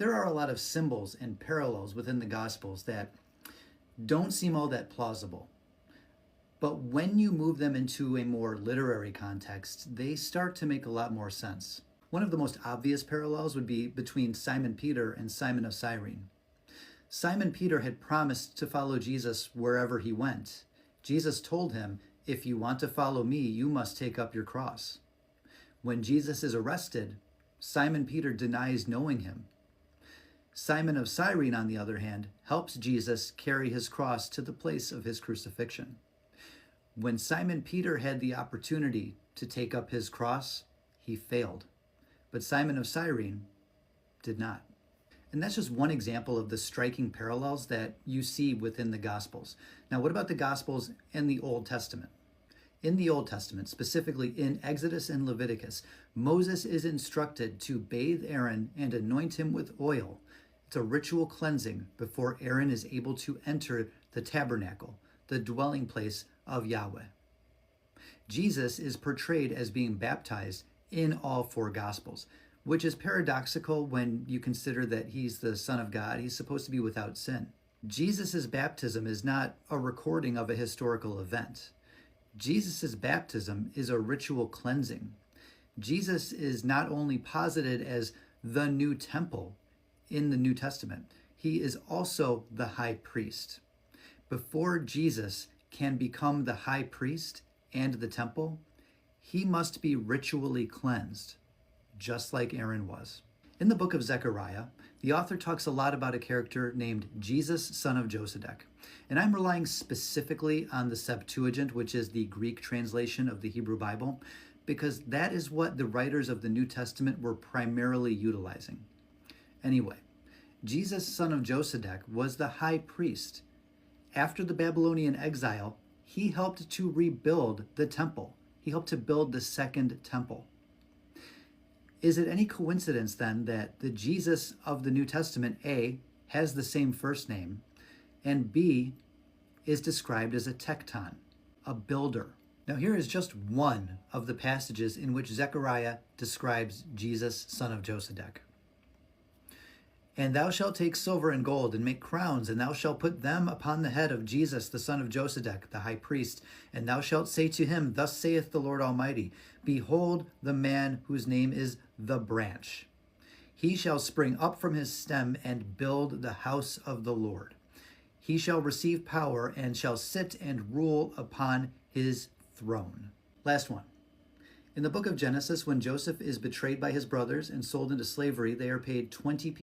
There are a lot of symbols and parallels within the Gospels that don't seem all that plausible. But when you move them into a more literary context, they start to make a lot more sense. One of the most obvious parallels would be between Simon Peter and Simon of Cyrene. Simon Peter had promised to follow Jesus wherever he went. Jesus told him, "If you want to follow me, you must take up your cross." When Jesus is arrested, Simon Peter denies knowing him. Simon of Cyrene, on the other hand, helps Jesus carry his cross to the place of his crucifixion. When Simon Peter had the opportunity to take up his cross, he failed. But Simon of Cyrene did not. And that's just one example of the striking parallels that you see within the Gospels. Now, what about the Gospels and the Old Testament? In the Old Testament, specifically in Exodus and Leviticus, Moses is instructed to bathe Aaron and anoint him with oil. It's a ritual cleansing before Aaron is able to enter the tabernacle, the dwelling place of Yahweh. Jesus is portrayed as being baptized in all four Gospels, which is paradoxical when you consider that he's the Son of God. He's supposed to be without sin. Jesus' baptism is not a recording of a historical event. Jesus' baptism is a ritual cleansing. Jesus is not only posited as the new temple in the New Testament, he is also the high priest. Before Jesus can become the high priest and the temple, he must be ritually cleansed, just like Aaron was. In the book of Zechariah, the author talks a lot about a character named Jesus, son of Josedek. And I'm relying specifically on the Septuagint, which is the Greek translation of the Hebrew Bible, because that is what the writers of the New Testament were primarily utilizing. Anyway, Jesus, son of Josedek, was the high priest. After the Babylonian exile, he helped to rebuild the temple. He helped to build the second temple. Is it any coincidence then that the Jesus of the New Testament, A, has the same first name, and B, is described as a tekton, a builder? Now here is just one of the passages in which Zechariah describes Jesus, son of Josedek. "And thou shalt take silver and gold, and make crowns, and thou shalt put them upon the head of Jesus, the son of Josedek, the high priest. And thou shalt say to him, Thus saith the Lord Almighty, Behold the man whose name is the branch. He shall spring up from his stem, and build the house of the Lord. He shall receive power, and shall sit and rule upon his throne." Last one. In the book of Genesis, when Joseph is betrayed by his brothers and sold into slavery, they are paid 20